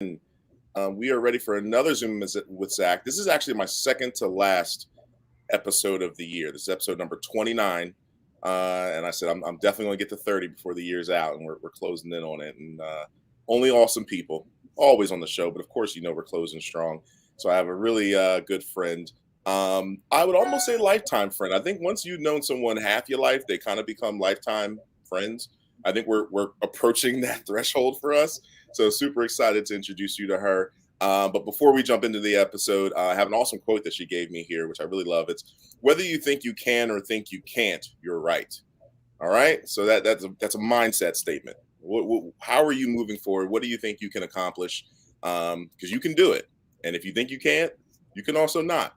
We are ready for another Zoom with Zach. This is actually my second to last episode of the year. This is episode number 29. And I said, I'm definitely going to get to 30 before the year's out, and we're closing in on it. And only awesome people, always on the show. But of course, we're closing strong. So I have a really good friend. I would almost say lifetime friend. I think once you've known someone half your life, they kind of become lifetime friends. I think we're approaching that threshold for us. So super excited to introduce you to her. But before we jump into the episode, I have an awesome quote that she gave me here, which I really love. It's whether you think you can or think you can't, you're right. All right. So that's a mindset statement. How are you moving forward? What do you think you can accomplish? Because you can do it. And if you think you can't, you can also not.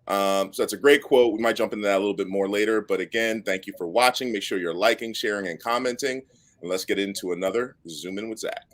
So that's a great quote. We might jump into that a little bit more later. But again, thank you for watching. Make sure you're liking, sharing, and commenting. And let's get into another Zoom In with Zach.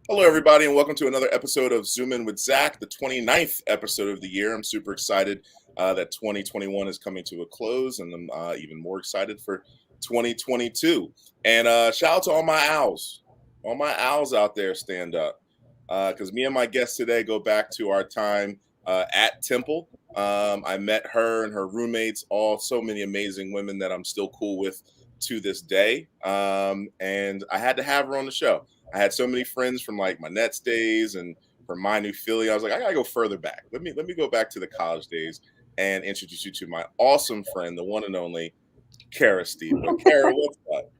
Hello, everybody, and welcome to another episode of Zoom In with Zach, the 29th episode of the year. I'm super excited that 2021 is coming to a close, and I'm even more excited for 2022. And shout out to all my owls out there, stand up, because me and my guest today go back to our time at Temple. I met her and her roommates, all so many amazing women that I'm still cool with to this day, and I had to have her on the show. I had so many friends from like my Nets days and from my New Philly. I was like, I gotta go further back. Let me go back to the college days and introduce you to my awesome friend, the one and only Cara Stipa. Cara, what's up?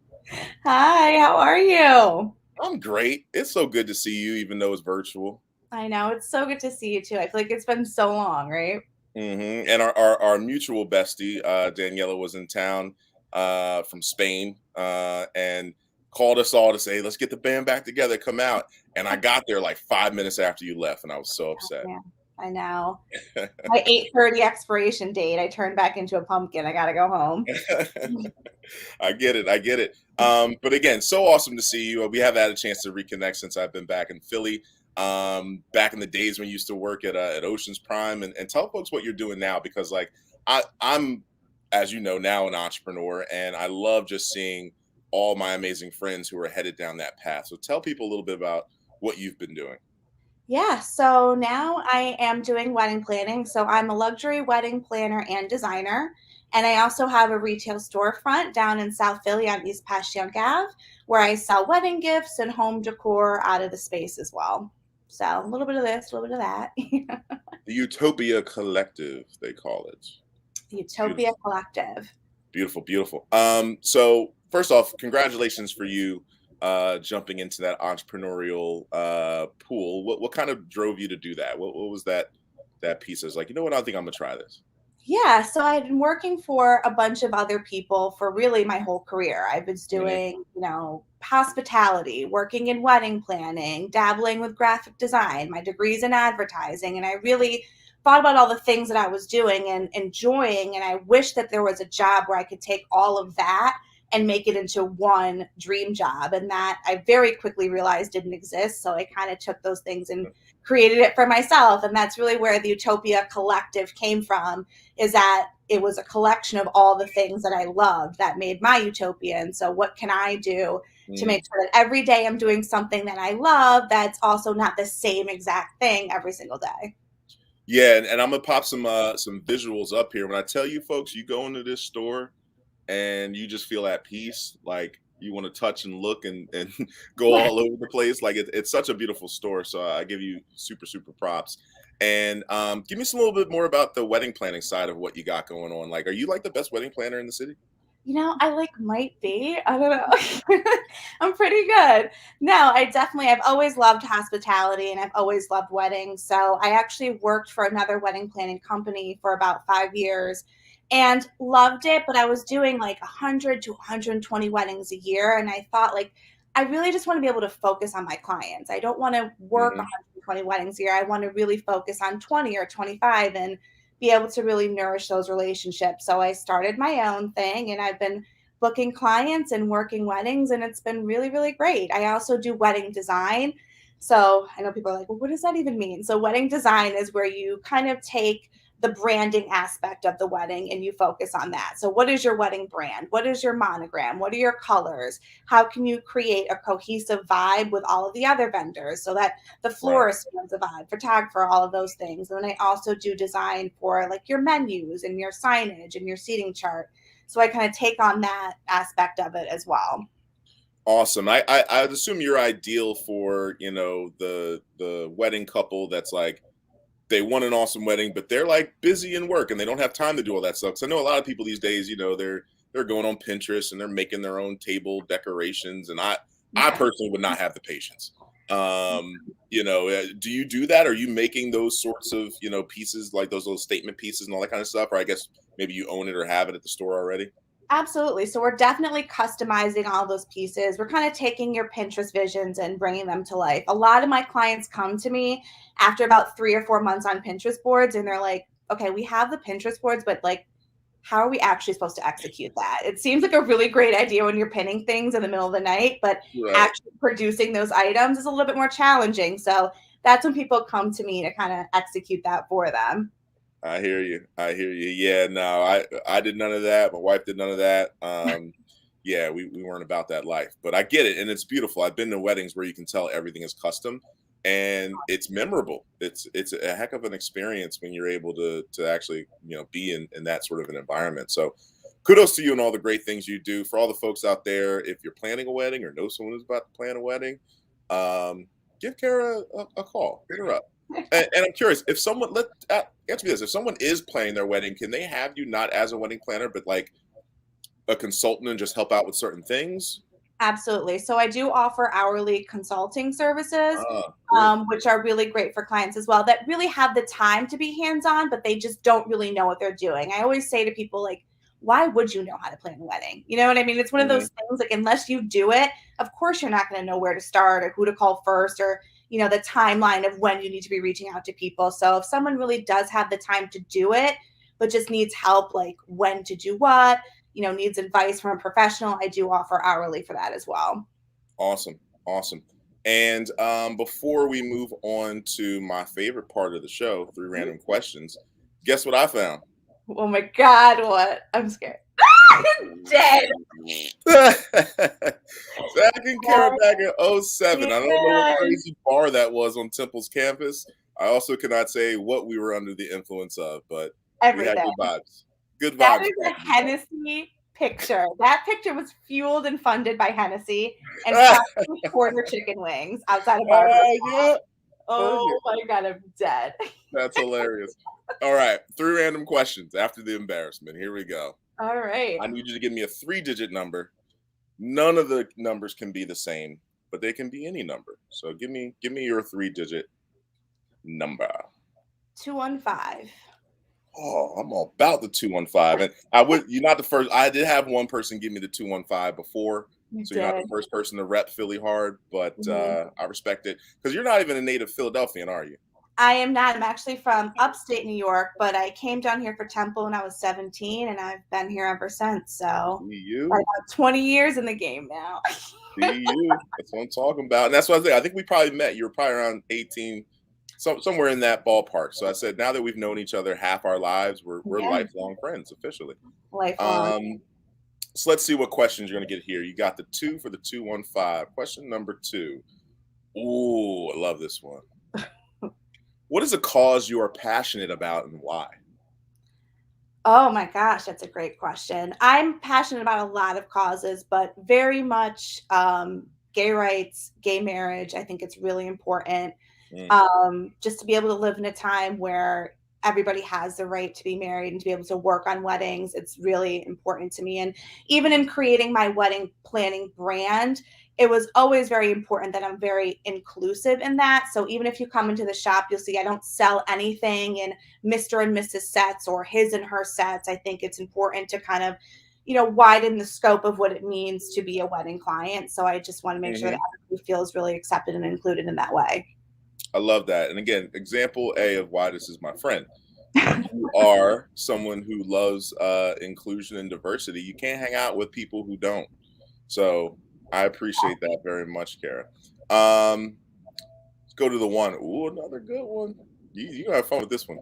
Hi, how are you? I'm great. It's so good to see you, even though it's virtual. I know, it's so good to see you too. I feel like it's been so long, right? And our mutual bestie, Daniela, was in town from Spain and called us all to say, let's get the band back together, come out. And I got there like 5 minutes after you left, and I was so upset. Yeah, I know. My 8:30 expiration date, I turned back into a pumpkin. I gotta go home. I get it. But again, so awesome to see you. We have had a chance to reconnect since I've been back in Philly. Back in the days when you used to work at Ocean's Prime, and tell folks what you're doing now, because like I'm, as you know, now an entrepreneur, and I love just seeing all my amazing friends who are headed down that path. So tell people a little bit about what you've been doing. Yeah, so now I am doing wedding planning. So I'm a luxury wedding planner and designer. And I also have a retail storefront down in South Philly on East Passyunk Ave, where I sell wedding gifts and home decor out of the space as well. So a little bit of this, a little bit of that. The Utopia Collective, they call it. Utopia Collective. Beautiful. So first off, congratulations for you jumping into that entrepreneurial pool. What kind of drove you to do that? What was that piece? I was like, you know what? I think I'm gonna try this. Yeah, so I had been working for a bunch of other people for really my whole career. I was Mhm. doing, hospitality, working in wedding planning, dabbling with graphic design, my degrees in advertising, and I really thought about all the things that I was doing and enjoying, and I wish that there was a job where I could take all of that and make it into one dream job, and that I very quickly realized didn't exist. So I kind of took those things and created it for myself, and that's really where the Utopia Collective came from, is that it was a collection of all the things that I loved that made my utopia. And so what can I do to Mm. make sure that every day I'm doing something that I love that's also not the same exact thing every single day? Yeah, and I'm gonna pop some visuals up here. When I tell you folks, you go into this store and you just feel at peace, like you want to touch and look and go all over the place. Like it's such a beautiful store. So I give you super props. And give me some little bit more about the wedding planning side of what you got going on. Like, are you like the best wedding planner in the city? I like might be. I don't know. I'm pretty good. No, I've always loved hospitality and I've always loved weddings. So I actually worked for another wedding planning company for about 5 years and loved it. But I was doing like 100 to 120 weddings a year. And I thought, like, I really just want to be able to focus on my clients. I don't want to work Hmm. 120 weddings a year. I want to really focus on 20 or 25. And be able to really nourish those relationships. So I started my own thing, and I've been booking clients and working weddings, and it's been really, really great. I also do wedding design. So I know people are like, well, what does that even mean? So wedding design is where you kind of take the branding aspect of the wedding and you focus on that. So what is your wedding brand? What is your monogram? What are your colors? How can you create a cohesive vibe with all of the other vendors so that the Right. florist feels a vibe, photographer, all of those things. And then I also do design for like your menus and your signage and your seating chart. So I kind of take on that aspect of it as well. Awesome. I would assume you're ideal for, the wedding couple that's like they want an awesome wedding, but they're like busy in work and they don't have time to do all that stuff. So I know a lot of people these days, they're going on Pinterest and they're making their own table decorations, and I Yeah. personally would not have the patience. Do you do that? Are you making those sorts of, pieces like those little statement pieces and all that kind of stuff? Or I guess maybe you own it or have it at the store already? Absolutely. So we're definitely customizing all those pieces. We're kind of taking your Pinterest visions and bringing them to life. A lot of my clients come to me after about 3 or 4 months on Pinterest boards, and they're like, okay, we have the Pinterest boards, but like, how are we actually supposed to execute that? It seems like a really great idea when you're pinning things in the middle of the night, but Right. actually producing those items is a little bit more challenging. So that's when people come to me to kind of execute that for them. I hear you. I hear you. Yeah, no, I did none of that. My wife did none of that. Yeah, we weren't about that life, but I get it, and it's beautiful. I've been to weddings where you can tell everything is custom, and it's memorable. It's a heck of an experience when you're able to actually be in that sort of an environment. So, kudos to you and all the great things you do. For all the folks out there, if you're planning a wedding or know someone who's about to plan a wedding, um, give Kara a call. Hit her up. And I'm curious if someone answer me this: if someone is planning their wedding, can they have you not as a wedding planner, but like a consultant and just help out with certain things? Absolutely. So I do offer hourly consulting services, Ah, cool. which are really great for clients as well that really have the time to be hands on, but they just don't really know what they're doing. I always say to people, like, why would you know how to plan a wedding? You know what I mean? It's one of Mhm. those things, like, unless you do it, of course, you're not going to know where to start or who to call first or, the timeline of when you need to be reaching out to people. So if someone really does have the time to do it, but just needs help, like when to do what, needs advice from a professional, I do offer hourly for that as well. Awesome, awesome. And before we move on to my favorite part of the show, three random questions, guess what I found? Oh my God, what? I'm scared. Dead. Zach and Cara back in '07. I don't know what Yes. crazy bar that was on Temple's campus. I also cannot say what we were under the influence of, but we had Everything. good vibes. Good That vibes is a back in Hennessy picture. That picture was fueled and funded by Hennessy and the probably quarter chicken wings outside of Barbara's. Yeah. Oh Okay. my God, I'm dead. That's hilarious. All right. Three random questions after the embarrassment. Here we go. All right. I need you to give me a 3-digit number. None of the numbers can be the same, but they can be any number. So give me your 3-digit number. 215. Oh, I'm all about the 215. And you're not the first. I did have one person give me the 215 before. You So you're not the did. first person to rep Philly hard, but Mhm. I respect it because you're not even a native Philadelphian, are you? I am not. I'm actually from upstate New York, but I came down here for Temple when I was 17, and I've been here ever since. So See I you. got 20 years in the game now. See you. That's what I'm talking about. And that's what I think. I think we probably met. You were probably around 18, somewhere in that ballpark. So I said, now that we've known each other half our lives, we're Yeah, lifelong friends officially. lifelong. Um, so let's see what questions you're gonna get here. You got the 2 for the 215. Question number 2. Ooh, I love this one. What is a cause you are passionate about and why? Oh my gosh, that's a great question. I'm passionate about a lot of causes, but very much gay rights, gay marriage. I think it's really important, Mm, just to be able to live in a time where everybody has the right to be married and to be able to work on weddings. It's really important to me. And even in creating my wedding planning brand, it was always very important that I'm very inclusive in that. So even if you come into the shop, you'll see I don't sell anything in Mr. and Mrs. sets or his and her sets. I think it's important to kind of, widen the scope of what it means to be a wedding client. So I just want to make sure that mhm. everybody feels really accepted and included in that way. I love that. And again, example A of why this is my friend. you are someone who loves inclusion and diversity. You can't hang out with people who don't. So I appreciate that very much, Cara. Let's go to the one. Ooh, another good one. You gonna have fun with this one.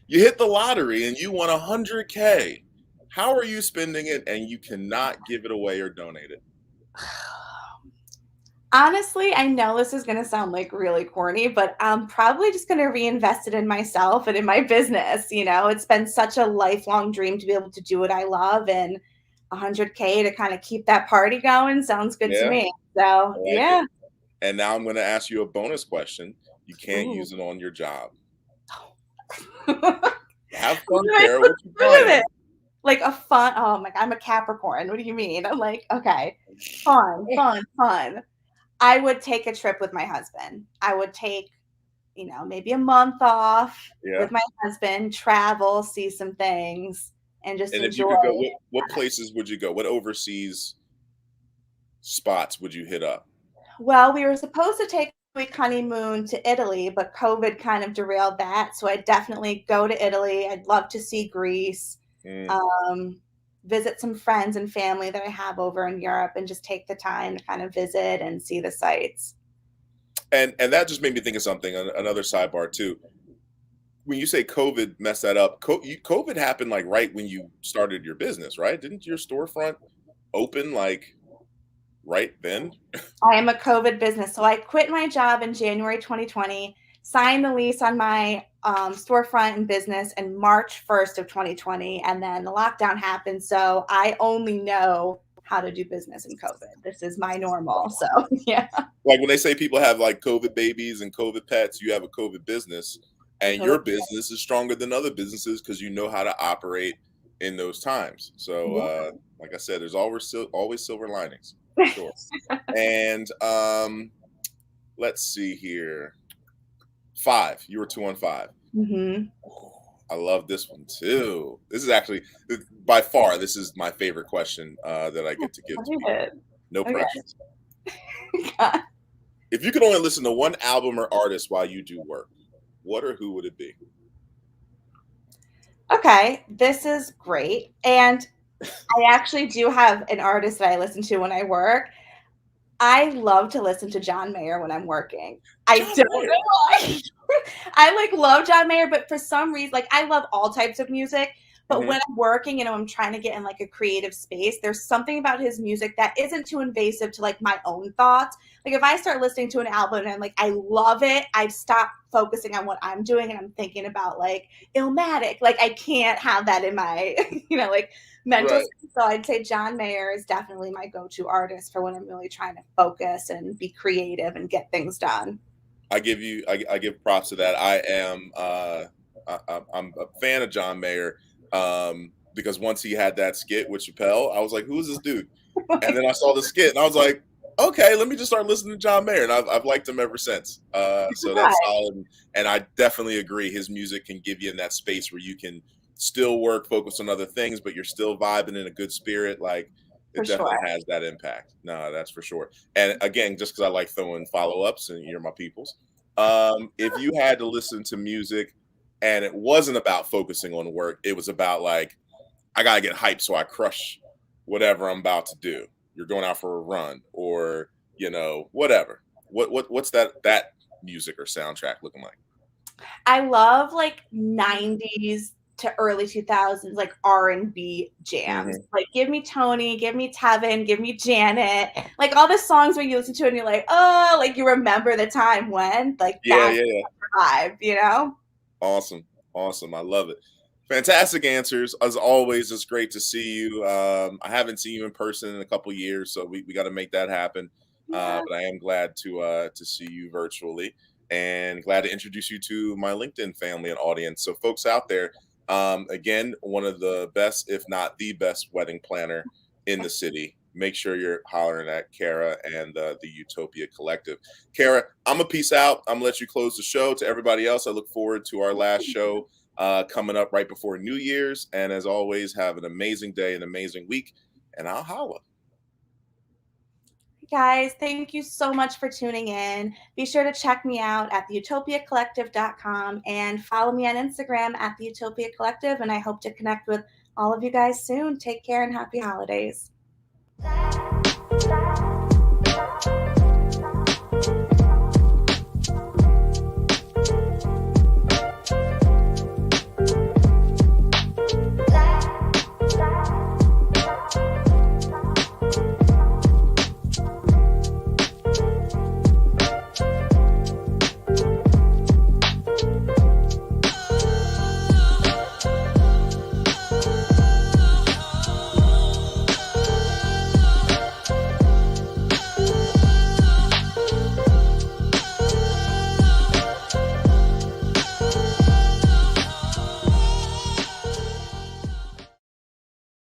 You hit the lottery and you won 100K. How are you spending it? And you cannot give it away or donate it. Honestly, I know this is going to sound like really corny, but I'm probably just going to reinvest it in myself and in my business. You know, it's been such a lifelong dream to be able to do what I love, and 100K to kind of keep that party going sounds good to Yeah, me. So, I like it. yeah. And now I'm going to ask you a bonus question. You can't Ooh. use it on your job. What Have am fun, I Cara. supposed What you to do with it? buying? Like a fun, oh my, I'm a Capricorn. What do you mean? I'm like, okay, fun, fun, fun. I would take a trip with my husband. I would take, maybe a month off Yeah. with my husband, travel, see some things, and just And if you enjoy. could go, what places would you go? What overseas spots would you hit up? Well, we were supposed to take a week honeymoon to Italy, but COVID kind of derailed that. So I'd definitely go to Italy. I'd love to see Greece, Mm. um, visit some friends and family that I have over in Europe, and just take the time to kind of visit and see the sights. And that just made me think of something. Another sidebar too. When you say COVID messed that up, COVID happened like right when you started your business, right? Didn't your storefront open like right then? I am a COVID business. So I quit my job in January 2020, signed the lease on my storefront and business in March 1st of 2020, and then the lockdown happened. So I only know how to do business in COVID. This is my normal. So yeah. Like when they say people have like COVID babies and COVID pets, you have a COVID business, and COVID. your business is stronger than other businesses because you know how to operate in those times. So, like I said, there's always silver linings for sure. And let's see here. Five. You were 2 on 5. Mm-hmm. I love this one too. This is actually by far this is my favorite question that I get to give I to did people. it. No Okay. pressure. If you could only listen to one album or artist while you do work, what or who would it be? Okay, this is great. And I actually do have an artist that I listen to when I work. I love to listen to John Mayer when I'm working. I John don't Mayer. know why. I like love John Mayer, but for some reason, like I love all types of music. But Hmm. when I'm working, I'm trying to get in like a creative space. There's something about his music that isn't too invasive to like my own thoughts. Like if I start listening to an album and I'm like, I love it, I've stopped focusing on what I'm doing and I'm thinking about like Illmatic. Like I can't have that in my, like mental Right. space. So I'd say John Mayer is definitely my go-to artist for when I'm really trying to focus and be creative and get things done. I give props to that. I'm a fan of John Mayer because once he had that skit with Chappelle, I was like, who is this dude? And then I saw the skit and I was like, okay, let me just start listening to John Mayer, and I've liked him ever since. So that's Right. solid, and I definitely agree. His music can give you in that space where you can still work, focus on other things, but you're still vibing in a good spirit. Like For it sure. definitely has that impact. No, that's for sure. And again, just because I like throwing follow ups, and you're my peoples. If you had to listen to music, and it wasn't about focusing on work, it was about like I gotta get hyped so I crush whatever I'm about to do. You're going out for a run, or whatever. What's that music or soundtrack looking like? I love like 90s to early 2000s like R&B jams. Hmm. Like give me Tony, give me Tevin, give me Janet. Like all the songs where you listen to it and you're like, "Oh, like you remember the time when." Like Yeah, that's yeah, yeah. the vibe. Awesome, awesome. I love it. Fantastic answers as always. It's great to see you. I haven't seen you in person in a couple years, so we got to make that happen. Yeah. But I am glad to see you virtually, and glad to introduce you to my LinkedIn family and audience. So, folks out there, again, one of the best, if not the best, wedding planner in the city. Make sure you're hollering at Cara and the Utopia Collective. Cara, I'm gonna peace out. I'm gonna let you close the show. To everybody else, I look forward to our last show coming up right before New Year's. And as always, have an amazing day, an amazing week, and I'll holla. Guys, thank you so much for tuning in. Be sure to check me out at theutopiacollective.com and follow me on Instagram at the Utopia Collective. And I hope to connect with all of you guys soon. Take care and happy holidays.